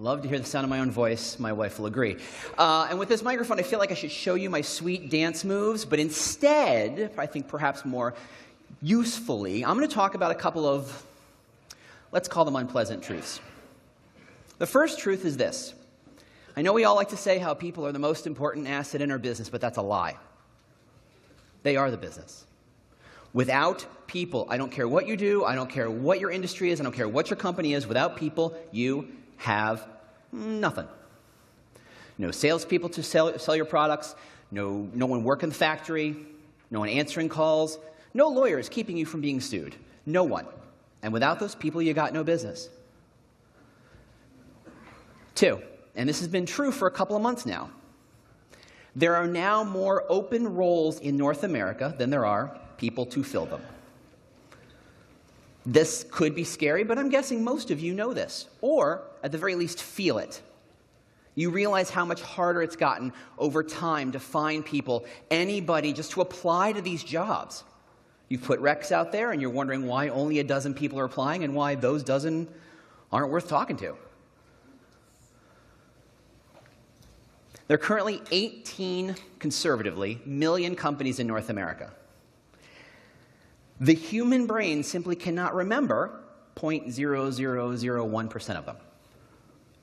Love to hear the sound of my own voice. My wife will agree. And with this microphone, I feel like I should show you my sweet dance moves, but instead, I think perhaps more usefully, I'm going to talk about a couple of, let's call them unpleasant truths. The first truth is this. I know we all like to say how people are the most important asset in our business, but that's a lie. They are the business. Without people, I don't care what you do, I don't care what your industry is, I don't care what your company is, without people, you have nothing. No salespeople to sell your products, no one working the factory, no one answering calls, no lawyers keeping you from being sued. No one. And without those people, you got no business. 2, and this has been true for a couple of months now, there are now more open roles in North America than there are people to fill them. This could be scary, but I'm guessing most of you know this, or at the very least feel it. You realize how much harder it's gotten over time to find people, anybody, just to apply to these jobs. You've put recs out there and you're wondering why only a dozen people are applying and why those dozen aren't worth talking to. There are currently 18, conservatively, million companies in North America. The human brain simply cannot remember 0.0001% of them.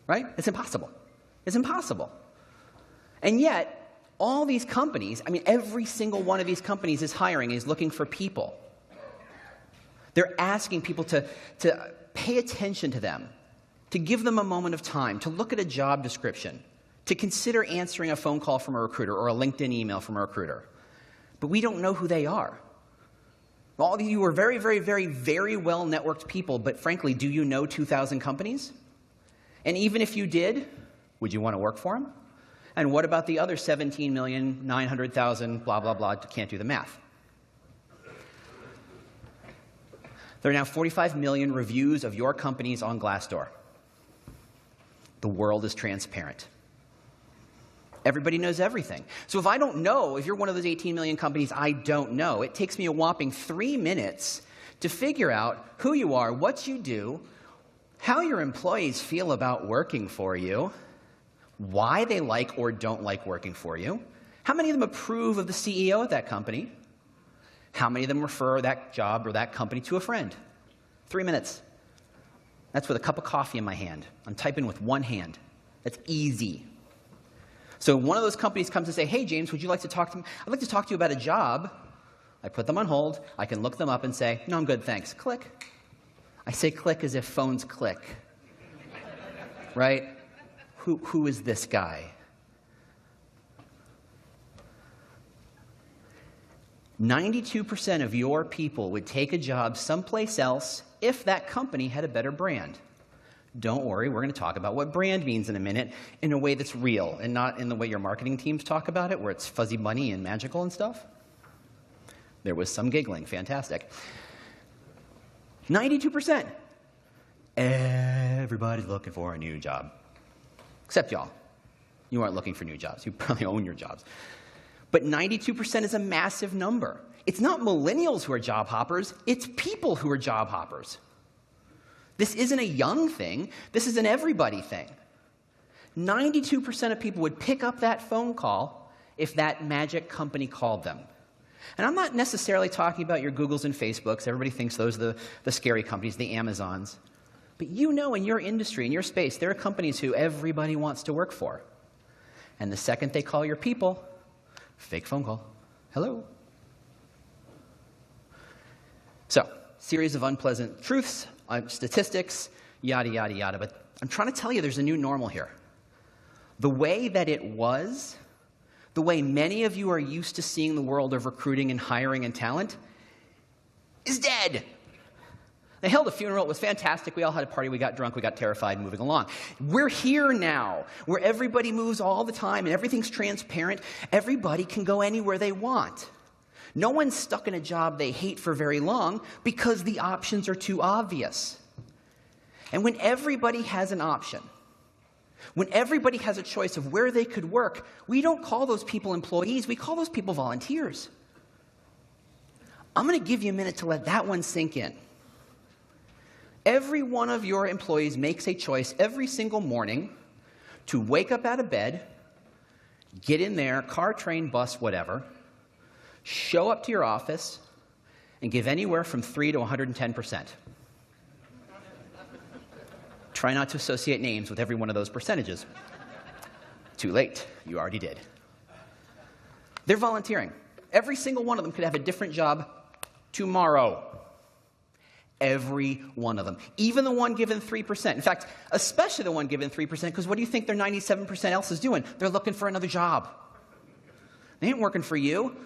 Right? It's impossible. It's impossible. And yet, all these companies, I mean, every single one of these companies is hiring, is looking for people. They're asking people to pay attention to them, to give them a moment of time, to look at a job description, to consider answering a phone call from a recruiter or a LinkedIn email from a recruiter. But we don't know who they are. All of you are very, very, very, very well-networked people, but frankly, do you know 2,000 companies? And even if you did, would you want to work for them? And what about the other 17,900,000, blah, blah, blah, can't do the math? There are now 45 million reviews of your companies on Glassdoor. The world is transparent. Everybody knows everything. So if I don't know, if you're one of those 18 million companies I don't know, it takes me a whopping 3 minutes to figure out who you are, what you do, how your employees feel about working for you, why they like or don't like working for you, how many of them approve of the CEO at that company, how many of them refer that job or that company to a friend. 3 minutes. That's with a cup of coffee in my hand. I'm typing with one hand. That's easy. So one of those companies comes and say, hey, James, would you like to talk to me? I'd like to talk to you about a job. I put them on hold. I can look them up and say, no, I'm good, thanks. Click. I say click as if phones click. Right? Who is this guy? 92% of your people would take a job someplace else if that company had a better brand. Don't worry, we're going to talk about what brand means in a minute in a way that's real and not in the way your marketing teams talk about it, where it's fuzzy bunny and magical and stuff. There was some giggling. Fantastic. 92%. Everybody's looking for a new job. Except y'all. You aren't looking for new jobs. You probably own your jobs. But 92% is a massive number. It's not millennials who are job hoppers. It's people who are job hoppers. This isn't a young thing. This is an everybody thing. 92% of people would pick up that phone call if that magic company called them. And I'm not necessarily talking about your Googles and Facebooks. Everybody thinks those are the scary companies, the Amazons. But you know in your industry, in your space, there are companies who everybody wants to work for. And the second they call your people, fake phone call. Hello. So, series of unpleasant truths, statistics, yada, yada, yada. But I'm trying to tell you there's a new normal here. The way that it was, the way many of you are used to seeing the world of recruiting and hiring and talent, is dead. They held a funeral. It was fantastic. We all had a party. We got drunk. We got terrified, moving along. We're here now, where everybody moves all the time and everything's transparent. Everybody can go anywhere they want. No one's stuck in a job they hate for very long because the options are too obvious. And when everybody has an option, when everybody has a choice of where they could work, we don't call those people employees. We call those people volunteers. I'm going to give you a minute to let that one sink in. Every one of your employees makes a choice every single morning to wake up out of bed, get in there, car, train, bus, whatever, show up to your office, and give anywhere from 3 to 110%. Try not to associate names with every one of those percentages. Too late. You already did. They're volunteering. Every single one of them could have a different job tomorrow. Every one of them. Even the one given 3%. In fact, especially the one given 3%, because what do you think their 97% else is doing? They're looking for another job. They ain't working for you.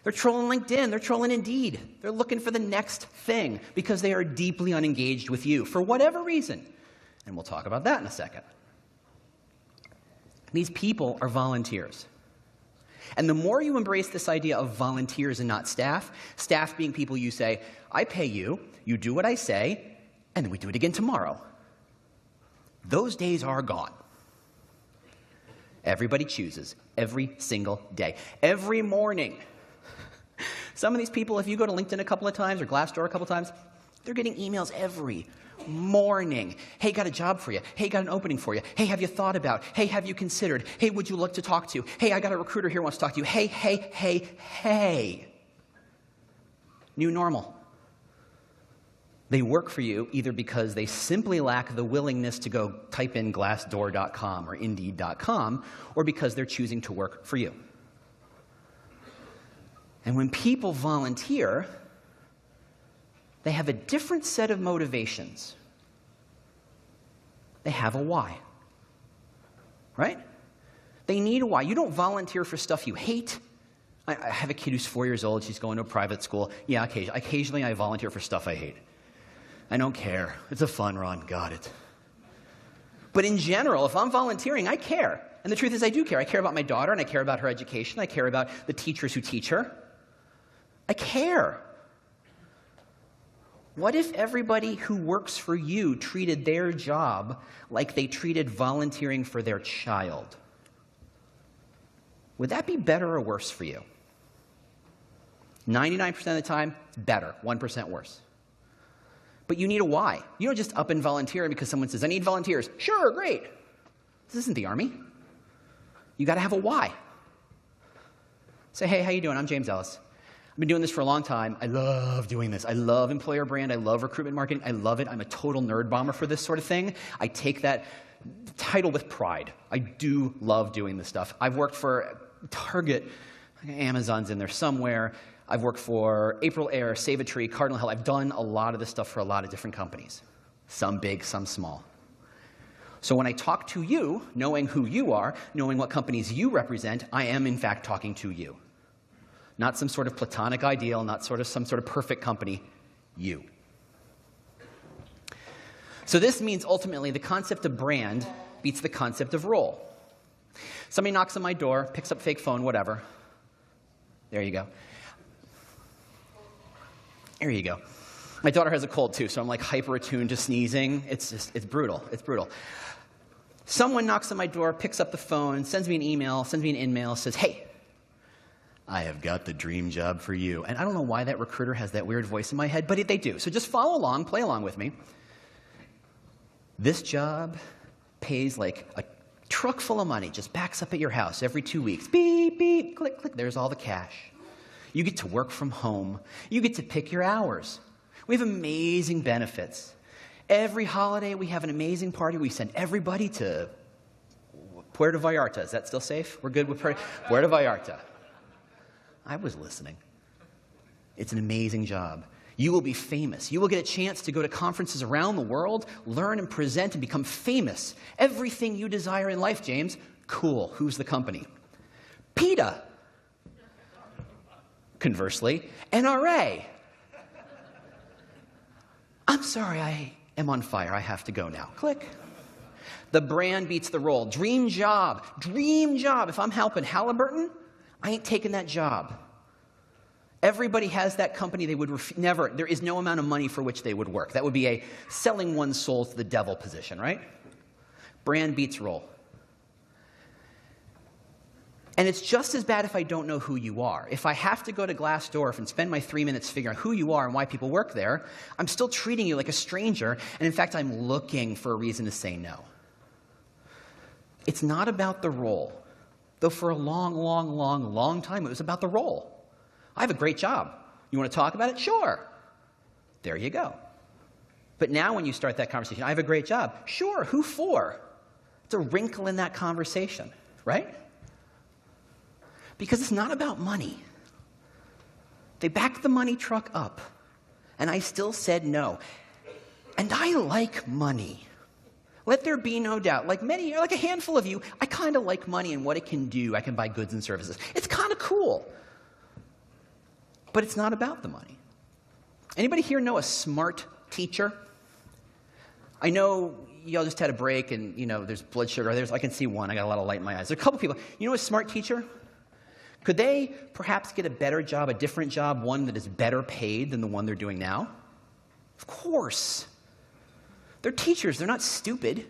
They're trolling LinkedIn. They're trolling Indeed. They're looking for the next thing because they are deeply unengaged with you for whatever reason. And we'll talk about that in a second. These people are volunteers. And the more you embrace this idea of volunteers and not staff, staff being people you say, I pay you, you do what I say, and then we do it again tomorrow. Those days are gone. Everybody chooses every single day, every morning. Some of these people, if you go to LinkedIn a couple of times or Glassdoor a couple of times, they're getting emails every morning. Hey, got a job for you. Hey, got an opening for you. Hey, have you thought about? Hey, have you considered? Hey, would you like to talk to? Hey, I got a recruiter here who wants to talk to you. Hey, hey, hey, hey. New normal. They work for you either because they simply lack the willingness to go type in Glassdoor.com or Indeed.com, or because they're choosing to work for you. And when people volunteer, they have a different set of motivations. They have a why. Right? They need a why. You don't volunteer for stuff you hate. I have a kid who's 4 years old. She's going to a private school. Yeah, occasionally I volunteer for stuff I hate. I don't care. It's a fun run. Got it. But in general, if I'm volunteering, I care. And the truth is I do care. I care about my daughter, and I care about her education. I care about the teachers who teach her. I care. What if everybody who works for you treated their job like they treated volunteering for their child? Would that be better or worse for you? 99% of the time, better. 1% worse. But you need a why. You don't just up and volunteer because someone says, I need volunteers. Sure, great. This isn't the Army. You got to have a why. Say, hey, how you doing? I'm James Ellis. I've been doing this for a long time. I love doing this. I love employer brand. I love recruitment marketing. I love it. I'm a total nerd bomber for this sort of thing. I take that title with pride. I do love doing this stuff. I've worked for Target. Amazon's in there somewhere. I've worked for April Air, Save a Tree, Cardinal Health. I've done a lot of this stuff for a lot of different companies. Some big, some small. So when I talk to you, knowing who you are, knowing what companies you represent, I am in fact talking to you. Not some sort of platonic ideal, not some sort of perfect company, you. So this means ultimately the concept of brand beats the concept of role. Somebody knocks on my door, picks up fake phone, whatever. There you go. There you go. My daughter has a cold too, so I'm like hyper attuned to sneezing. It's brutal. It's brutal. Someone knocks on my door, picks up the phone, sends me an email, sends me an in-mail, says, hey, I have got the dream job for you. And I don't know why that recruiter has that weird voice in my head, but they do. So just follow along, play along with me. This job pays like a truck full of money, just backs up at your house every 2 weeks. Beep, beep, click, click. There's all the cash. You get to work from home. You get to pick your hours. We have amazing benefits. Every holiday, we have an amazing party. We send everybody to Puerto Vallarta. Is that still safe? We're good with Puerto Vallarta. I was listening. It's an amazing job. You will be famous. You will get a chance to go to conferences around the world, learn and present and become famous. Everything you desire in life, James. Cool. Who's the company? PETA. Conversely, NRA. I'm sorry, I am on fire. I have to go now. Click. The brand beats the role. Dream job. Dream job. If I'm helping Halliburton, I ain't taking that job. Everybody has that company they would never, there is no amount of money for which they would work. That would be a selling one's soul to the devil position, right? Brand beats role. And it's just as bad if I don't know who you are. If I have to go to Glassdoor and spend my 3 minutes figuring out who you are and why people work there, I'm still treating you like a stranger, and in fact, I'm looking for a reason to say no. It's not about the role, though for a long time it was about the role. I have a great job. You want to talk about it? Sure. There you go. But now when you start that conversation, I have a great job. Sure, who for? It's a wrinkle in that conversation, right? Because it's not about money. They backed the money truck up, and I still said no. And I like money. Let there be no doubt. Like a handful of you, I kind of like money and what it can do. I can buy goods and services. It's kind of cool. But it's not about the money. Anybody here know a smart teacher? I know y'all just had a break and, there's blood sugar. I can see one. I got a lot of light in my eyes. There's a couple people. You know a smart teacher? Could they perhaps get a better job, a different job, one that is better paid than the one they're doing now? Of course. They're teachers. They're not stupid.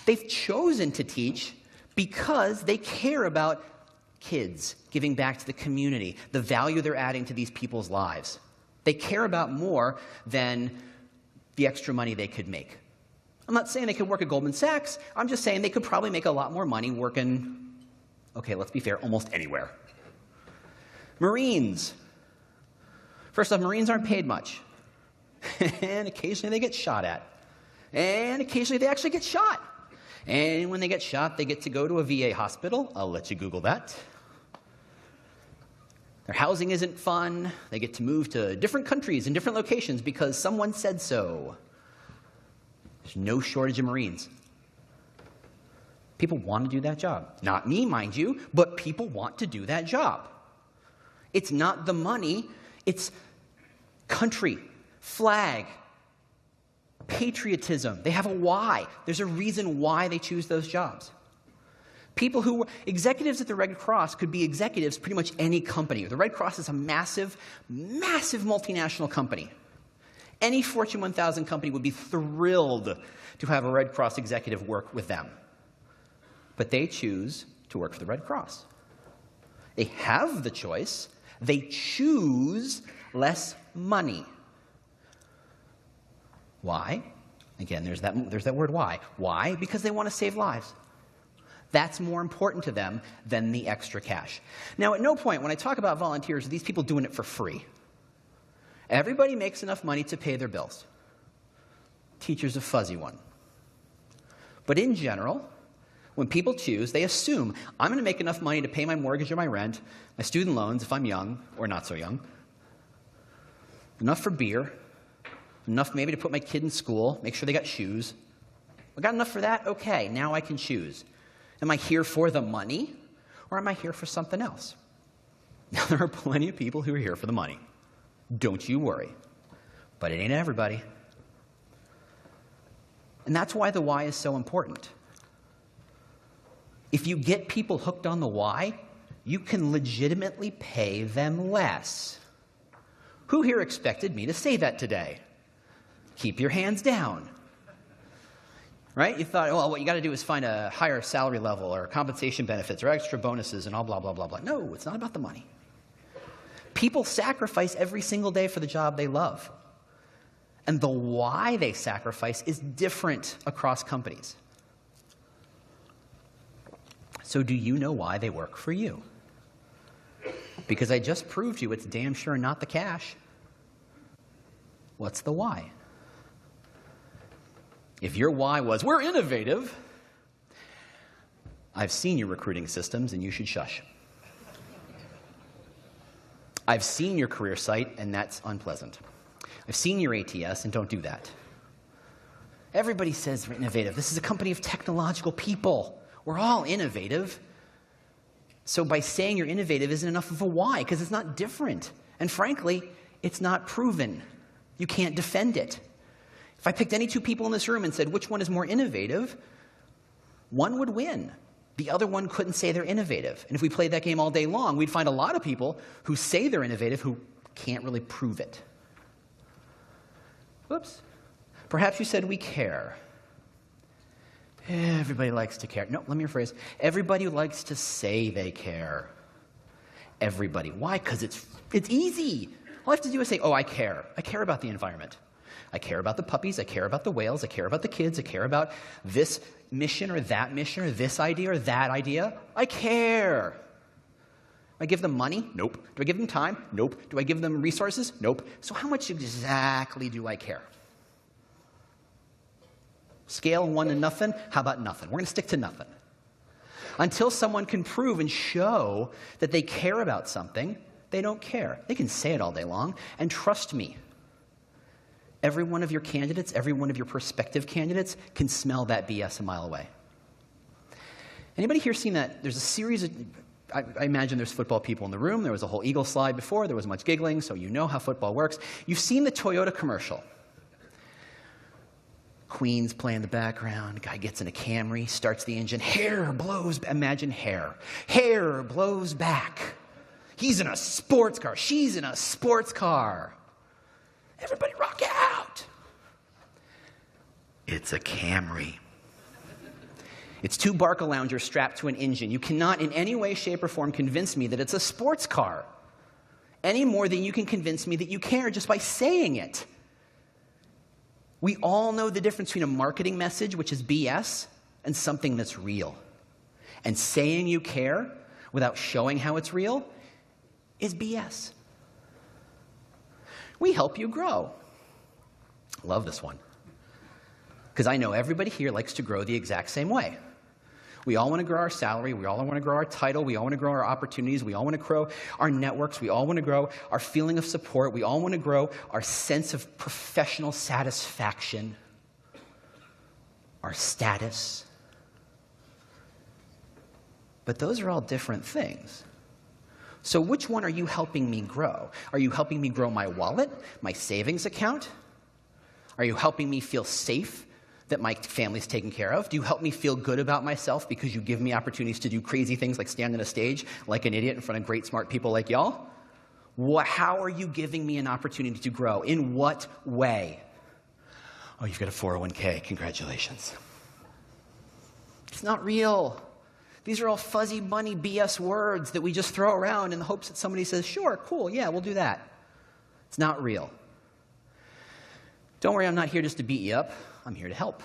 They've chosen to teach because they care about kids, giving back to the community, the value they're adding to these people's lives. They care about more than the extra money they could make. I'm not saying they could work at Goldman Sachs. I'm just saying they could probably make a lot more money working, okay, let's be fair, almost anywhere. Marines. First off, Marines aren't paid much. And occasionally they get shot at. And occasionally they actually get shot. And when they get shot, they get to go to a VA hospital. I'll let you Google that. Their housing isn't fun. They get to move to different countries and different locations because someone said so. There's no shortage of Marines. People want to do that job. Not me, mind you, but people want to do that job. It's not the money, it's country, flag, patriotism. They have a why. There's a reason why they choose those jobs. People who were executives at the Red Cross could be executives pretty much any company. The Red Cross is a massive multinational company. Any Fortune 1000 company would be thrilled to have a Red Cross executive work with them. But they choose to work for the Red Cross. They have the choice. They choose less money. Why? Again, there's that word why. Why? Because they want to save lives. That's more important to them than the extra cash. Now, at no point when I talk about volunteers are these people doing it for free. Everybody makes enough money to pay their bills. Teacher's a fuzzy one. But in general, when people choose, they assume, I'm going to make enough money to pay my mortgage or my rent, my student loans if I'm young or not so young, enough for beer, enough maybe to put my kid in school, make sure they got shoes. I got enough for that? Okay, now I can choose. Am I here for the money or am I here for something else? Now, there are plenty of people who are here for the money. Don't you worry. But it ain't everybody. And that's why the why is so important. If you get people hooked on the why, you can legitimately pay them less. Who here expected me to say that today? Keep your hands down. Right? You thought, well, what you got to do is find a higher salary level or compensation benefits or extra bonuses and all blah, blah, blah, blah. No, it's not about the money. People sacrifice every single day for the job they love. And the why they sacrifice is different across companies. So do you know why they work for you? Because I just proved to you it's damn sure not the cash. What's the why? If your why was, we're innovative, I've seen your recruiting systems and you should shush. I've seen your career site and that's unpleasant. I've seen your ATS and don't do that. Everybody says we're innovative. This is a company of technological people. We're all innovative. So by saying you're innovative isn't enough of a why, because it's not different. And frankly, it's not proven. You can't defend it. If I picked any two people in this room and said, which one is more innovative, one would win. The other one couldn't say they're innovative. And if we played that game all day long, we'd find a lot of people who say they're innovative who can't really prove it. Whoops. Perhaps you said we care. Everybody likes to care. No, let me rephrase. Everybody likes to say they care. Everybody. Why? Because it's easy. All I have to do is say, oh, I care. I care about the environment. I care about the puppies. I care about the whales. I care about the kids. I care about this mission or this idea or that idea. I care. Do I give them money? Nope. Do I give them time? Nope. Do I give them resources? Nope. So how much exactly do I care? Scale 1 to nothing? How about nothing? We're going to stick to nothing. Until someone can prove and show that they care about something, they don't care. They can say it all day long. And trust me, every one of your candidates, every one of your prospective candidates can smell that BS a mile away. Anybody here seen that? There's a series of, I imagine there's football people in the room. There was a whole Eagle slide before. There was much giggling, so you know how football works. You've seen the Toyota commercial. Queen's playing in the background. Guy gets in a Camry, starts the engine. Hair blows, imagine hair. Hair blows back. He's in a sports car. She's in a sports car. Everybody rock out. It's a Camry. It's 2 Barca-loungers strapped to an engine. You cannot in any way, shape, or form convince me that it's a sports car, any more than you can convince me that you care just by saying it. We all know the difference between a marketing message, which is BS, and something that's real. And saying you care without showing how it's real is BS. We help you grow. Love this one. Because I know everybody here likes to grow the exact same way. We all want to grow our salary. We all want to grow our title. We all want to grow our opportunities. We all want to grow our networks. We all want to grow our feeling of support. We all want to grow our sense of professional satisfaction, our status. But those are all different things. So which one are you helping me grow? Are you helping me grow my wallet, my savings account? Are you helping me feel safe that my family's taken care of? Do you help me feel good about myself because you give me opportunities to do crazy things like stand on a stage like an idiot in front of great, smart people like y'all? How are you giving me an opportunity to grow? In what way? Oh, you've got a 401k. Congratulations. It's not real. These are all fuzzy bunny BS words that we just throw around in the hopes that somebody says, sure, cool, yeah, we'll do that. It's not real. Don't worry, I'm not here just to beat you up. I'm here to help.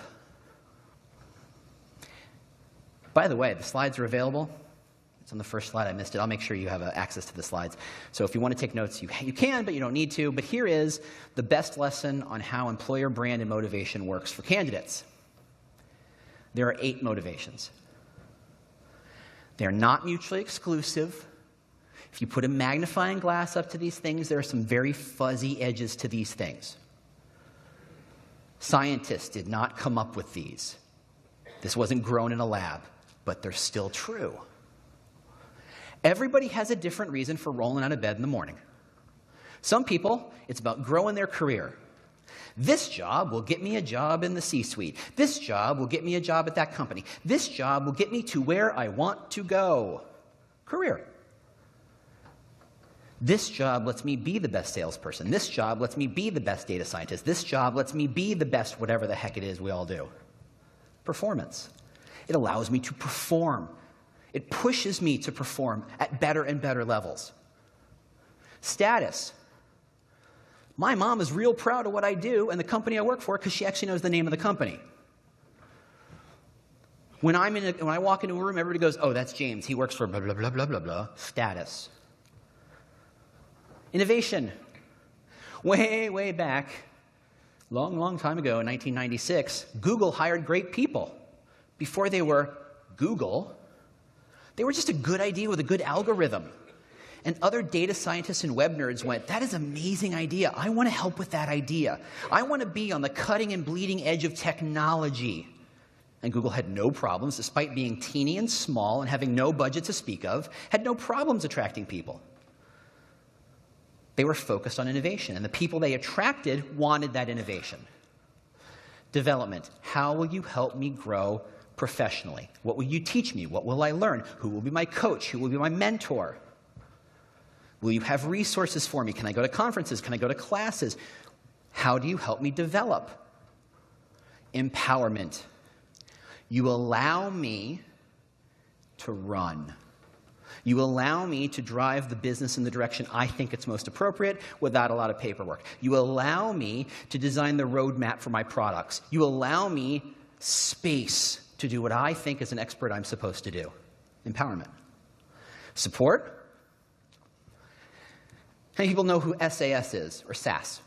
By the way, the slides are available. It's on the first slide. I missed it. I'll make sure you have access to the slides. So if you want to take notes, you can, but you don't need to. But here is the best lesson on how employer brand and motivation works for candidates. There are 8 motivations. They're not mutually exclusive. If you put a magnifying glass up to these things, there are some very fuzzy edges to these things. Scientists did not come up with these. This wasn't grown in a lab, but they're still true. Everybody has a different reason for rolling out of bed in the morning. Some people, it's about growing their career. This job will get me a job in the C-suite. This job will get me a job at that company. This job will get me to where I want to go. Career. This job lets me be the best salesperson. This job lets me be the best data scientist. This job lets me be the best whatever the heck it is we all do. Performance. It allows me to perform. It pushes me to perform at better and better levels. Status. My mom is real proud of what I do and the company I work for because she actually knows the name of the company. When I walk into a room, everybody goes, oh, that's James. He works for blah, blah, blah, blah, blah, blah. Status. Innovation. Way, way back, long, long time ago in 1996, Google hired great people. Before they were Google, they were just a good idea with a good algorithm. And other data scientists and web nerds went, that is an amazing idea. I want to help with that idea. I want to be on the cutting and bleeding edge of technology. And Google had no problems, despite being teeny and small and having no budget to speak of, had no problems attracting people. They were focused on innovation, and the people they attracted wanted that innovation. Development. How will you help me grow professionally? What will you teach me? What will I learn? Who will be my coach? Who will be my mentor? Will you have resources for me? Can I go to conferences? Can I go to classes? How do you help me develop? Empowerment. You allow me to run. You allow me to drive the business in the direction I think it's most appropriate without a lot of paperwork. You allow me to design the roadmap for my products. You allow me space to do what I think as an expert I'm supposed to do. Empowerment. Support. How many people know who SAS is, or SAS?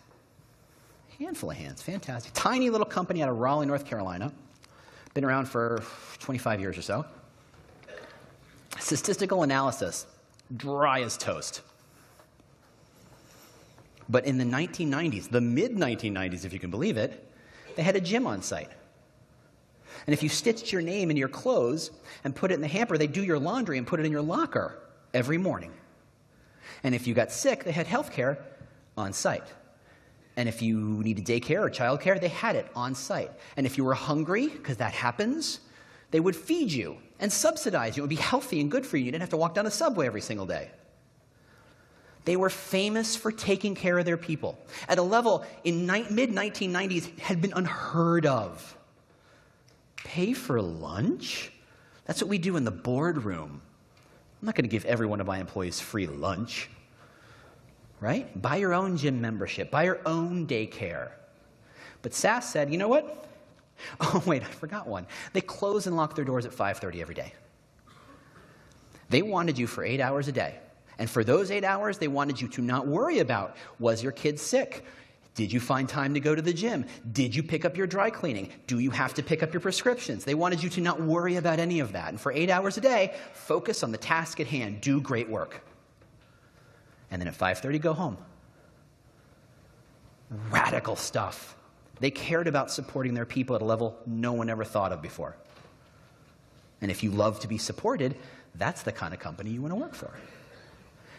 Handful of hands. Fantastic. Tiny little company out of Raleigh, North Carolina. Been around for 25 years or so. Statistical analysis, dry as toast. But in the 1990s, the mid-1990s, if you can believe it, they had a gym on site. And if you stitched your name in your clothes and put it in the hamper, they'd do your laundry and put it in your locker every morning. And if you got sick, they had health care on site. And if you needed daycare or childcare, they had it on site. And if you were hungry, because that happens, they would feed you and subsidize you. It would be healthy and good for you. You didn't have to walk down a subway every single day. They were famous for taking care of their people at a level in mid-1990s had been unheard of. Pay for lunch? That's what we do in the boardroom. I'm not going to give every one of my employees free lunch. Right? Buy your own gym membership. Buy your own daycare. But SAS said, you know what? Oh, wait, I forgot one. They close and lock their doors at 5:30 every day. They wanted you for 8 hours a day. And for those 8 hours, they wanted you to not worry about, was your kid sick? Did you find time to go to the gym? Did you pick up your dry cleaning? Do you have to pick up your prescriptions? They wanted you to not worry about any of that. And for 8 hours a day, focus on the task at hand. Do great work. And then at 5:30, go home. Radical stuff. They cared about supporting their people at a level no one ever thought of before. And if you love to be supported, that's the kind of company you want to work for.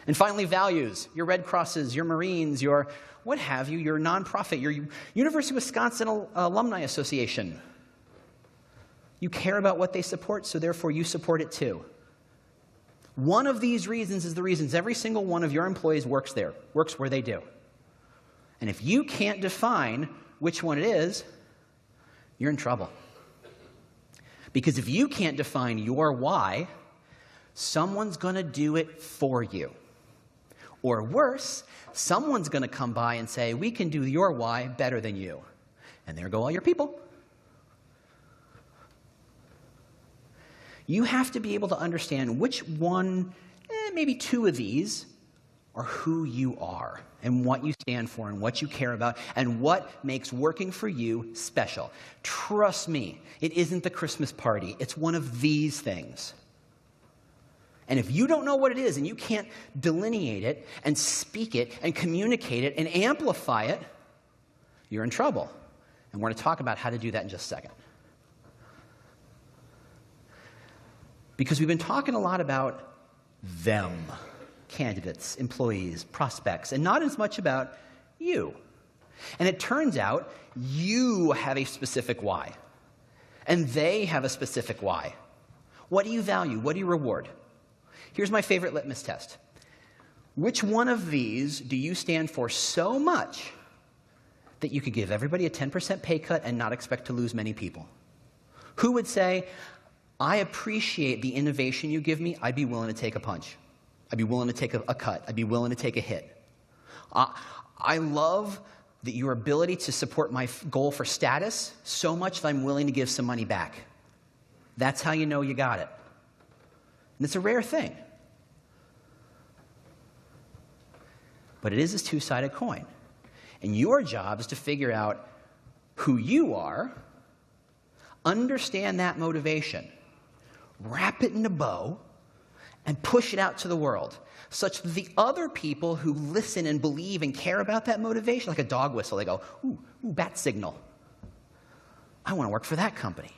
And finally, values. Your Red Crosses, your Marines, your what have you, your nonprofit, your University of Wisconsin Alumni Association. You care about what they support, so therefore you support it too. One of these reasons is the reasons every single one of your employees works there, works where they do. And if you can't define which one it is, you're in trouble. Because if you can't define your why, someone's going to do it for you. Or worse, someone's going to come by and say, we can do your why better than you. And there go all your people. You have to be able to understand which one, maybe two of these, are who you are and what you stand for and what you care about and what makes working for you special. Trust me, it isn't the Christmas party. It's one of these things. And if you don't know what it is and you can't delineate it and speak it and communicate it and amplify it, you're in trouble. And we're going to talk about how to do that in just a second. Because we've been talking a lot about them. Candidates, employees, prospects, and not as much about you. And it turns out you have a specific why, and they have a specific why. What do you value? What do you reward? Here's my favorite litmus test. Which one of these do you stand for so much that you could give everybody a 10% pay cut and not expect to lose many people? Who would say, I appreciate the innovation you give me, I'd be willing to take a punch. I'd be willing to take a cut. I'd be willing to take a hit. I love that your ability to support my goal for status so much that I'm willing to give some money back. That's how you know you got it. And it's a rare thing. But it is this two-sided coin. And your job is to figure out who you are, understand that motivation, wrap it in a bow, and push it out to the world, such that the other people who listen and believe and care about that motivation, like a dog whistle, they go, ooh, bat signal. I want to work for that company.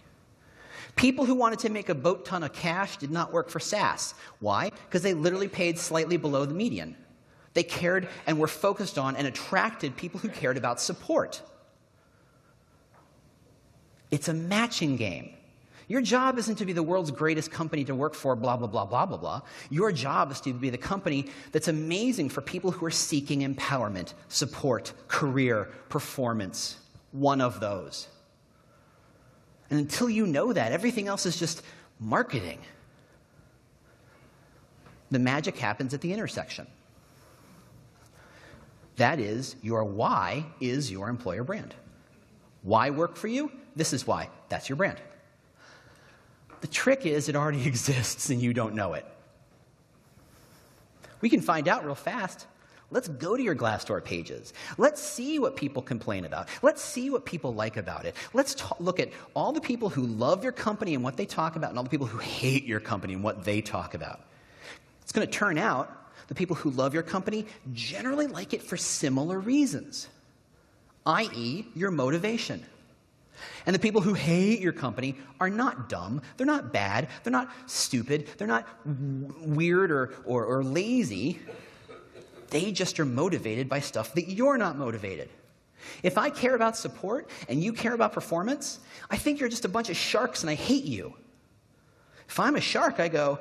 People who wanted to make a boat ton of cash did not work for SAS. Why? Because they literally paid slightly below the median. They cared and were focused on and attracted people who cared about support. It's a matching game. Your job isn't to be the world's greatest company to work for, blah, blah, blah, blah, blah, blah. Your job is to be the company that's amazing for people who are seeking empowerment, support, career, performance. One of those. And until you know that, everything else is just marketing. The magic happens at the intersection. That is, your why is your employer brand. Why work for you? This is why. That's your brand. The trick is it already exists and you don't know it. We can find out real fast. Let's go to your Glassdoor pages. Let's see what people complain about. Let's see what people like about it. Let's look at all the people who love your company and what they talk about, and all the people who hate your company and what they talk about. It's going to turn out the people who love your company generally like it for similar reasons, i.e., your motivation. And the people who hate your company are not dumb, they're not bad, they're not stupid, they're not weird or lazy. They just are motivated by stuff that you're not motivated. If I care about support and you care about performance, I think you're just a bunch of sharks and I hate you. If I'm a shark, I go,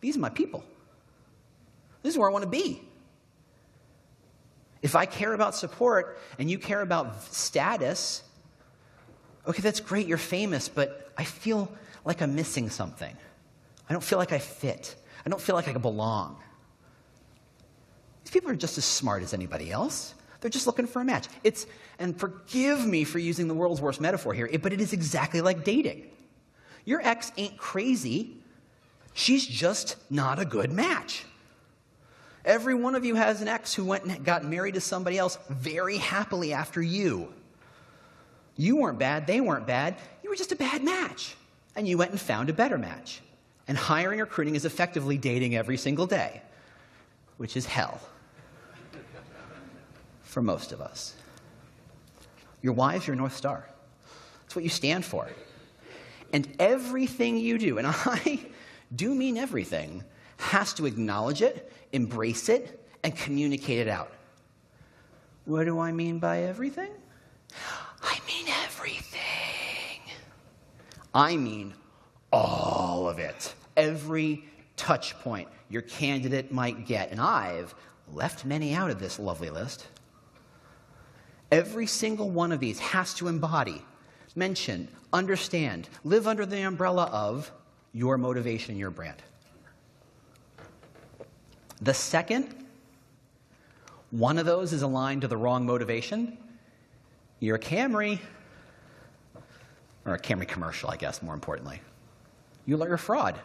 these are my people. This is where I want to be. If I care about support and you care about status, okay, that's great, you're famous, but I feel like I'm missing something. I don't feel like I fit. I don't feel like I belong. These people are just as smart as anybody else. They're just looking for a match. And forgive me for using the world's worst metaphor here, but it is exactly like dating. Your ex ain't crazy. She's just not a good match. Every one of you has an ex who went and got married to somebody else very happily after you. You weren't bad, they weren't bad, you were just a bad match. And you went and found a better match. And hiring or recruiting is effectively dating every single day, which is hell for most of us. Your why is your North Star. It's what you stand for. And everything you do, and I do mean everything, has to acknowledge it, embrace it, and communicate it out. What do I mean by everything? I mean everything. I mean all of it. Every touch point your candidate might get. And I've left many out of this lovely list. Every single one of these has to embody, mention, understand, live under the umbrella of your motivation, your brand. The second one of those is aligned to the wrong motivation, you're a Camry, or a Camry commercial, I guess, more importantly. You're a fraud.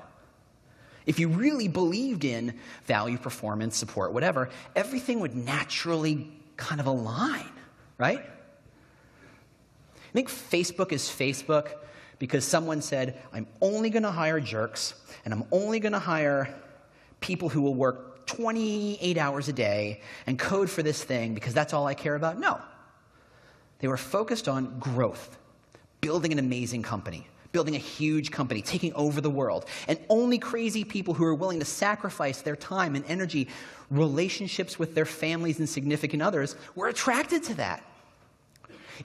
If you really believed in value, performance, support, whatever, everything would naturally kind of align, right? I think Facebook is Facebook because someone said, I'm only going to hire jerks, and I'm only going to hire people who will work 28 hours a day and code for this thing because that's all I care about. No. They were focused on growth, building an amazing company, building a huge company, taking over the world. And only crazy people who are willing to sacrifice their time and energy, relationships with their families and significant others, were attracted to that.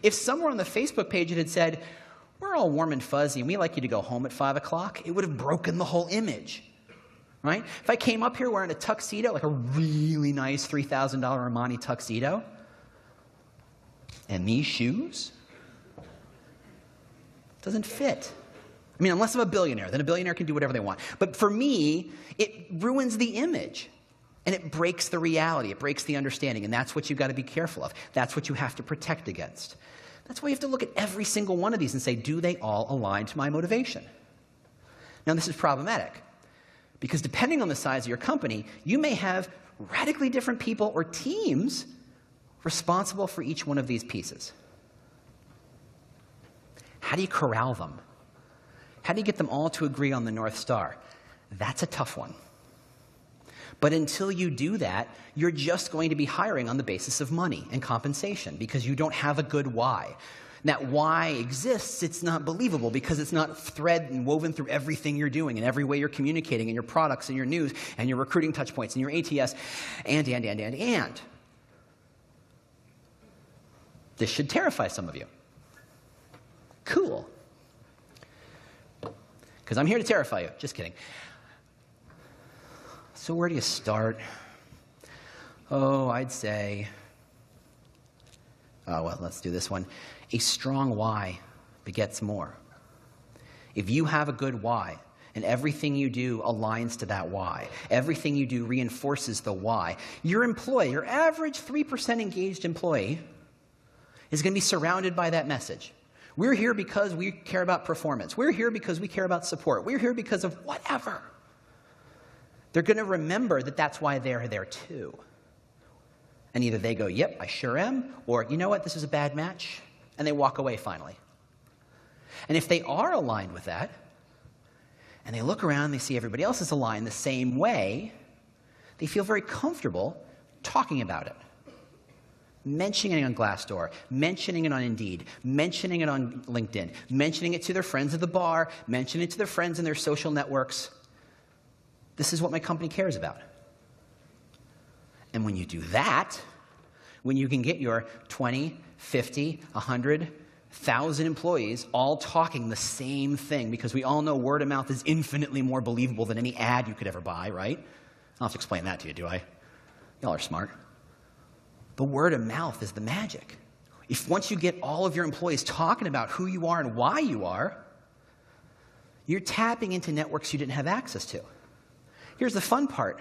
If somewhere on the Facebook page it had said, we're all warm and fuzzy and we like you to go home at 5 o'clock, it would have broken the whole image. Right? If I came up here wearing a tuxedo, like a really nice $3,000 Armani tuxedo, and these shoes, doesn't fit. I mean, unless I'm a billionaire, then a billionaire can do whatever they want. But for me, it ruins the image, and it breaks the reality, it breaks the understanding, and that's what you've got to be careful of. That's what you have to protect against. That's why you have to look at every single one of these and say, do they all align to my motivation? Now, this is problematic. Because depending on the size of your company, you may have radically different people or teams responsible for each one of these pieces. How do you corral them? How do you get them all to agree on the North Star? That's a tough one. But until you do that, you're just going to be hiring on the basis of money and compensation because you don't have a good why. That why exists, it's not believable because it's not thread and woven through everything you're doing and every way you're communicating and your products and your news and your recruiting touch points and your ATS and. This should terrify some of you. Cool. Because I'm here to terrify you. Just kidding. So where do you start? Oh, I'd say, well, let's do this one. A strong why begets more. If you have a good why, and everything you do aligns to that why, everything you do reinforces the why, your employee, your average 3% engaged employee, is going to be surrounded by that message. We're here because we care about performance. We're here because we care about support. We're here because of whatever. They're going to remember that that's why they're there too. And either they go, yep, I sure am, or you know what, this is a bad match, and they walk away finally. And if they are aligned with that, and they look around, they see everybody else is aligned the same way, they feel very comfortable talking about it. Mentioning it on Glassdoor, mentioning it on Indeed, mentioning it on LinkedIn, mentioning it to their friends at the bar, mentioning it to their friends in their social networks. This is what my company cares about. And when you do that, when you can get your 20, 50, 100, 1,000 employees all talking the same thing, because we all know word of mouth is infinitely more believable than any ad you could ever buy, right? I don't have to explain that to you, do I? Y'all are smart. The word of mouth is the magic. If once you get all of your employees talking about who you are and why you are, you're tapping into networks you didn't have access to. Here's the fun part.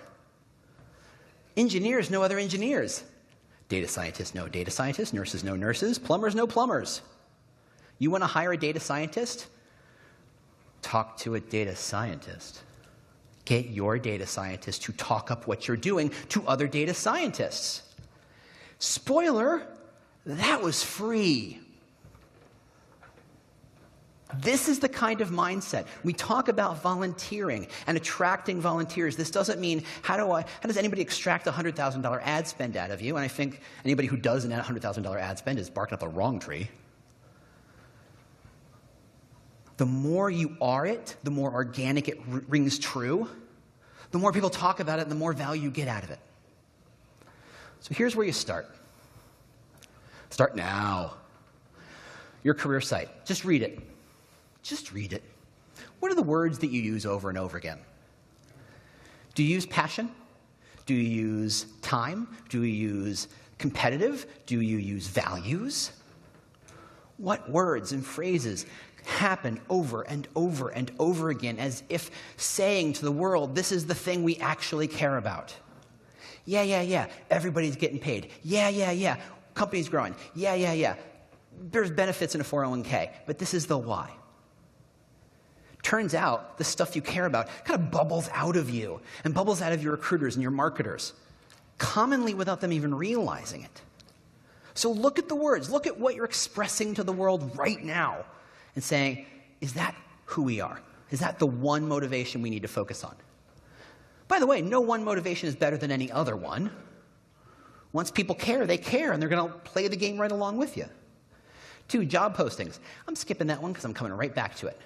Engineers know other engineers. Data scientists know data scientists. Nurses know nurses. Plumbers know plumbers. You want to hire a data scientist? Talk to a data scientist. Get your data scientist to talk up what you're doing to other data scientists. Spoiler, that was free. This is the kind of mindset. We talk about volunteering and attracting volunteers. This doesn't mean, how does anybody extract a $100,000 ad spend out of you? And I think anybody who does an $100,000 ad spend is barking up the wrong tree. The more you are it, the more organic it rings true. The more people talk about it, the more value you get out of it. So here's where you start. Start now. Your career site. Just read it. Just read it. What are the words that you use over and over again? Do you use passion? Do you use time? Do you use competitive? Do you use values? What words and phrases happen over and over and over again as if saying to the world, this is the thing we actually care about? Yeah. Everybody's getting paid. Yeah. Company's growing. Yeah. There's benefits in a 401k, but this is the why. Turns out the stuff you care about kind of bubbles out of you and bubbles out of your recruiters and your marketers, commonly without them even realizing it. So look at the words. Look at what you're expressing to the world right now and saying, is that who we are? Is that the one motivation we need to focus on? By the way, no one motivation is better than any other one. Once people care, they care, and they're going to play the game right along with you. 2, job postings. I'm skipping that one because I'm coming right back to it.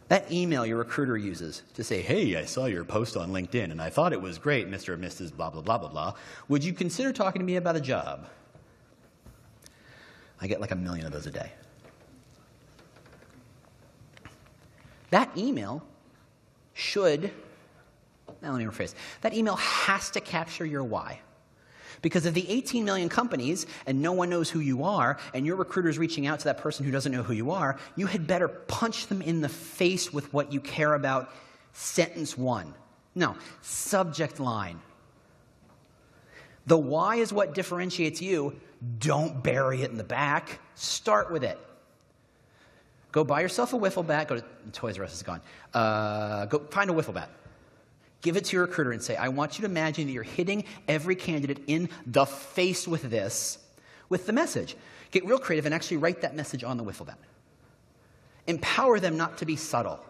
That email your recruiter uses to say, hey, I saw your post on LinkedIn, and I thought it was great, Mr. or Mrs. blah, blah, blah, blah, blah. Would you consider talking to me about a job? I get like 1 million of those a day. That email should, now let me rephrase, that email has to capture your why. Because of the 18 million companies and no one knows who you are, and your recruiter's reaching out to that person who doesn't know who you are, you had better punch them in the face with what you care about. Sentence 1. No, subject line. The why is what differentiates you. Don't bury it in the back. Start with it. Go buy yourself a wiffle bat. Go to Toys R Us is gone. Go find a wiffle bat. Give it to your recruiter and say, I want you to imagine that you're hitting every candidate in the face with this, with the message. Get real creative and actually write that message on the wiffle bat. Empower them not to be subtle.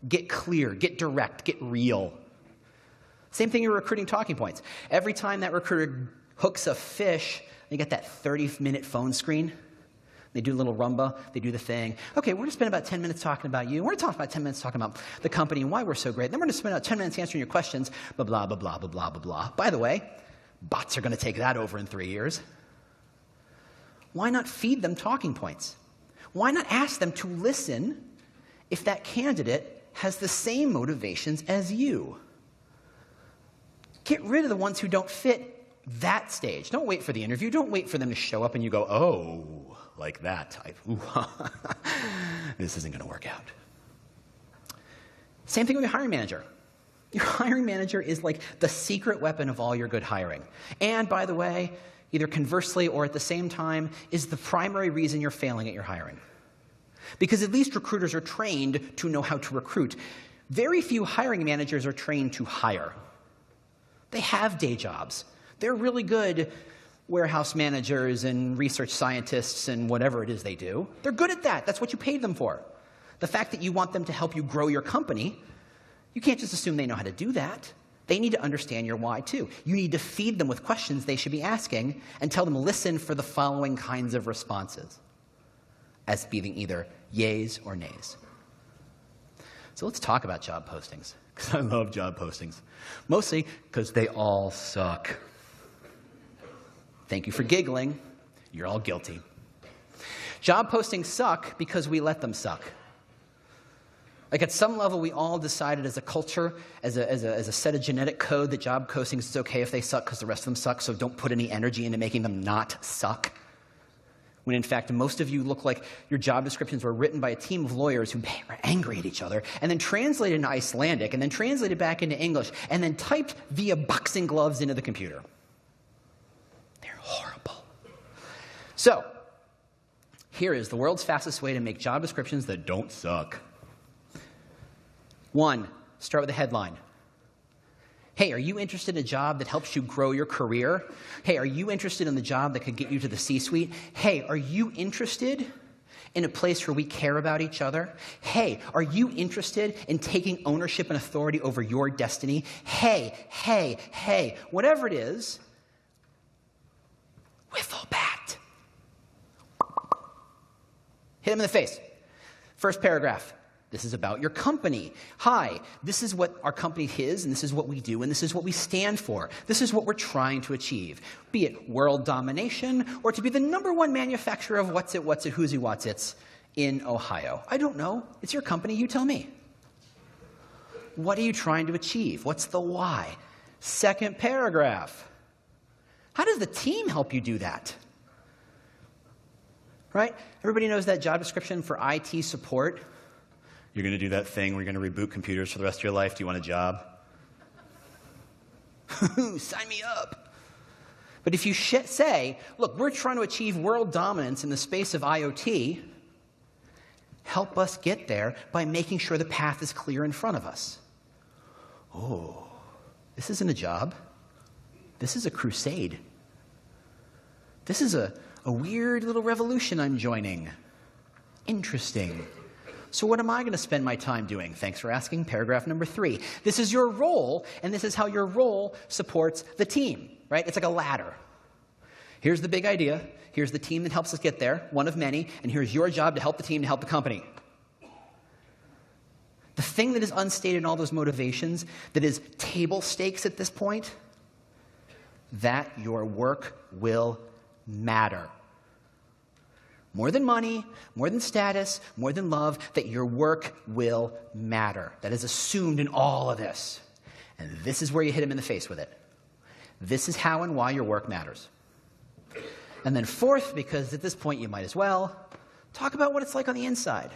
Get clear, get direct, get real. Same thing in recruiting talking points. Every time that recruiter hooks a fish, you get that 30-minute phone screen. They do a little rumba. They do the thing. Okay, we're going to spend about 10 minutes talking about you. We're going to talk about 10 minutes talking about the company and why we're so great. Then we're going to spend about 10 minutes answering your questions, blah, blah, blah, blah, blah, blah, blah, blah. By the way, bots are going to take that over in 3 years. Why not feed them talking points? Why not ask them to listen if that candidate has the same motivations as you? Get rid of the ones who don't fit that stage. Don't wait for the interview. Don't wait for them to show up and you go, oh, like that type. Ooh, this isn't going to work out. Same thing with your hiring manager. Your hiring manager is like the secret weapon of all your good hiring. And by the way, either conversely or at the same time, is the primary reason you're failing at your hiring. Because at least recruiters are trained to know how to recruit. Very few hiring managers are trained to hire. They have day jobs. They're really good warehouse managers and research scientists and whatever it is they do. They're good at that. That's what you paid them for. The fact that you want them to help you grow your company, you can't just assume they know how to do that. They need to understand your why, too. You need to feed them with questions they should be asking and tell them, listen for the following kinds of responses, as being either yays or nays. So let's talk about job postings, because I love job postings, mostly because they all suck. Thank you for giggling. You're all guilty. Job postings suck because we let them suck. Like at some level, we all decided as a culture, as a set of genetic code, that job postings is okay if they suck because the rest of them suck, so don't put any energy into making them not suck. When in fact, most of you look like your job descriptions were written by a team of lawyers who are angry at each other, and then translated into Icelandic, and then translated back into English, and then typed via boxing gloves into the computer. They're horrible. So, here is the world's fastest way to make job descriptions that don't suck. 1, start with a headline. Hey, are you interested in a job that helps you grow your career? Hey, are you interested in the job that could get you to the C-suite? Hey, are you interested in a place where we care about each other? Hey, are you interested in taking ownership and authority over your destiny? Hey, whatever it is, wiffle bat. Hit him in the face. First paragraph. This is about your company. Hi, this is what our company is, and this is what we do, and this is what we stand for. This is what we're trying to achieve, be it world domination or to be the #1 manufacturer of what's it, who's it, what's it's in Ohio. I don't know. It's your company. You tell me. What are you trying to achieve? What's the why? Second paragraph. How does the team help you do that? Right? Everybody knows that job description for IT support. You're going to do that thing where you're going to reboot computers for the rest of your life. Do you want a job? Sign me up. But if you say, look, we're trying to achieve world dominance in the space of IoT, help us get there by making sure the path is clear in front of us. Oh, this isn't a job. This is a crusade. This is a weird little revolution I'm joining. Interesting. So what am I going to spend my time doing? Thanks for asking. Paragraph number 3. This is your role, and this is how your role supports the team, right? It's like a ladder. Here's the big idea. Here's the team that helps us get there, one of many, and here's your job to help the team to help the company. The thing that is unstated in all those motivations, that is table stakes at this point, that your work will matter. More than money, more than status, more than love, that your work will matter. That is assumed in all of this. And this is where you hit him in the face with it. This is how and why your work matters. And then fourth, because at this point you might as well, talk about what it's like on the inside.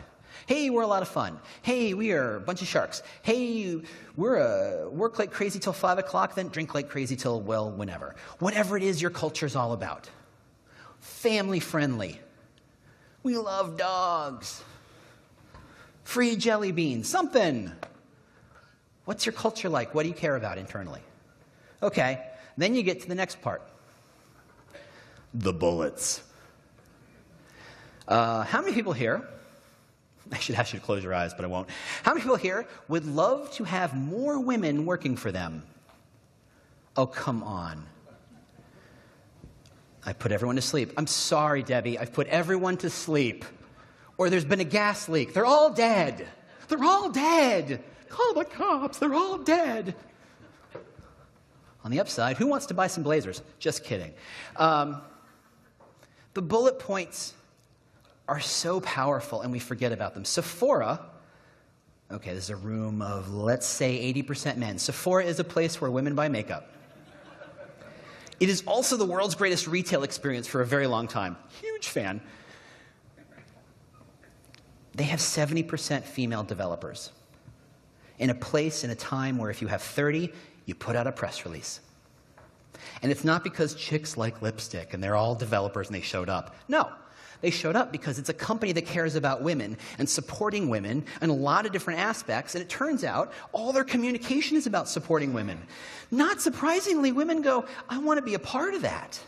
Hey, we're a lot of fun. Hey, we are a bunch of sharks. Hey, we're work like crazy till 5 o'clock, then drink like crazy till, well, whenever. Whatever it is your culture's all about. Family friendly. We love dogs. Free jelly beans. Something. What's your culture like? What do you care about internally? Okay. Then you get to the next part. The bullets. How many people here, I should ask you to close your eyes, but I won't. How many people here would love to have more women working for them? Oh, come on. I put everyone to sleep. I'm sorry, Debbie. I've put everyone to sleep. Or there's been a gas leak. They're all dead. They're all dead. Call the cops. They're all dead. On the upside, who wants to buy some blazers? Just kidding. The bullet points are so powerful, and we forget about them. Sephora, okay, this is a room of, let's say, 80% men. Sephora is a place where women buy makeup. It is also the world's greatest retail experience for a very long time. Huge fan. They have 70% female developers. In a place, in a time where if you have 30, you put out a press release. And it's not because chicks like lipstick and they're all developers and they showed up. No, they showed up because it's a company that cares about women and supporting women in a lot of different aspects. And it turns out all their communication is about supporting women. Not surprisingly, women go, I want to be a part of that.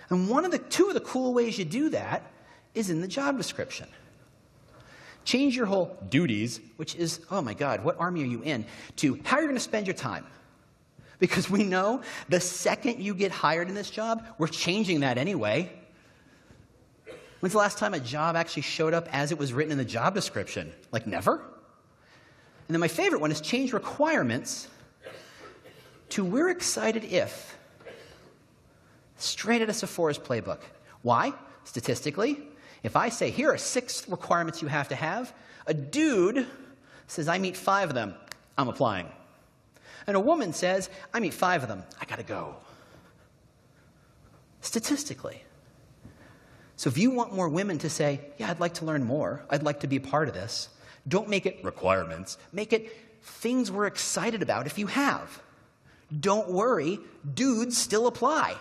And two of the cool ways you do that is in the job description. Change your whole duties, which is, oh my God, what army are you in, to how you're going to spend your time. Because we know the second you get hired in this job, we're changing that anyway. When's the last time a job actually showed up as it was written in the job description? Like never? And then my favorite one is change requirements to we're excited if. Straight out of Sephora's playbook. Why? Statistically, if I say, here are 6 requirements you have to have, a dude says, I meet 5 of them, I'm applying. And a woman says, I meet 5 of them, I gotta go. Statistically. So if you want more women to say, yeah, I'd like to learn more, I'd like to be a part of this, don't make it requirements, make it things we're excited about if you have. Don't worry, dudes still apply.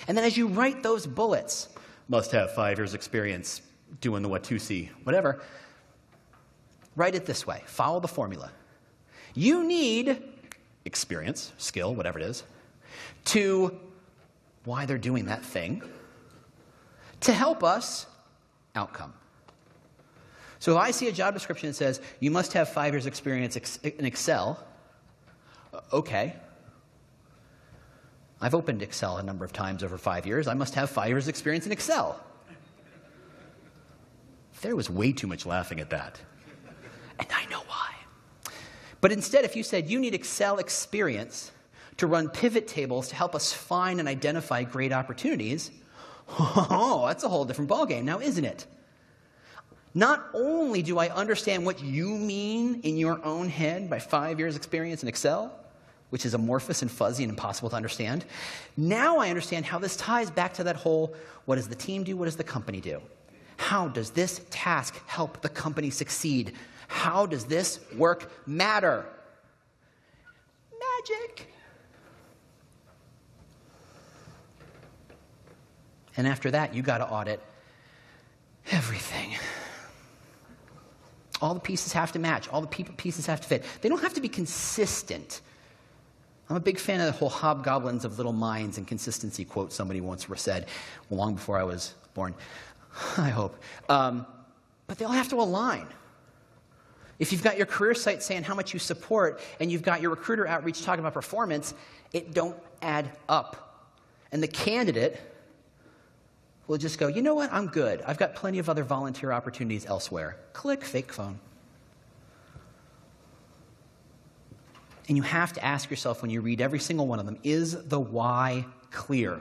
And then as you write those bullets, must have 5 years experience doing the Watusi, whatever, write it this way. Follow the formula. You need experience, skill, whatever it is, to why they're doing that thing, to help us outcome. So if I see a job description that says, you must have 5 years experience in Excel, okay. I've opened Excel a number of times over 5 years. I must have 5 years experience in Excel. There was way too much laughing at that. And I know why. But instead, if you said you need Excel experience to run pivot tables to help us find and identify great opportunities, oh, that's a whole different ballgame now, isn't it? Not only do I understand what you mean in your own head by 5 years experience in Excel, which is amorphous and fuzzy and impossible to understand, now I understand how this ties back to that whole, what does the team do, what does the company do? How does this task help the company succeed? How does this work matter? Magic. And after that, you got to audit everything. All the pieces have to match. All the pieces have to fit. They don't have to be consistent. I'm a big fan of the whole hobgoblins of little minds and consistency quote somebody once said, long before I was born, I hope. But they all have to align. If you've got your career site saying how much you support and you've got your recruiter outreach talking about performance, it don't add up. And the candidate will just go, you know what, I'm good. I've got plenty of other volunteer opportunities elsewhere. Click, fake phone. And you have to ask yourself when you read every single one of them, is the why clear?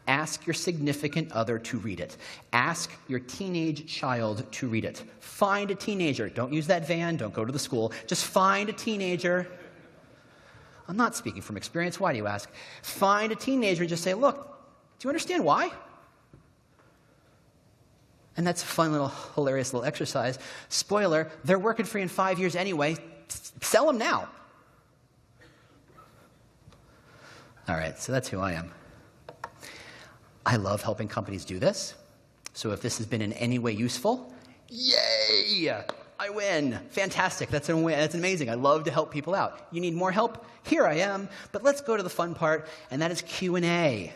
Ask your significant other to read it. Ask your teenage child to read it. Find a teenager. Don't use that van. Don't go to the school. Just find a teenager. I'm not speaking from experience. Why do you ask? Find a teenager and just say, look, do you understand why? And that's a fun little, hilarious little exercise. Spoiler, they're working for you in 5 years anyway. Sell them now. All right, so that's who I am. I love helping companies do this. So if this has been in any way useful, yay! I win. Fantastic. That's amazing. I love to help people out. You need more help? Here I am. But let's go to the fun part, and that is Q&A.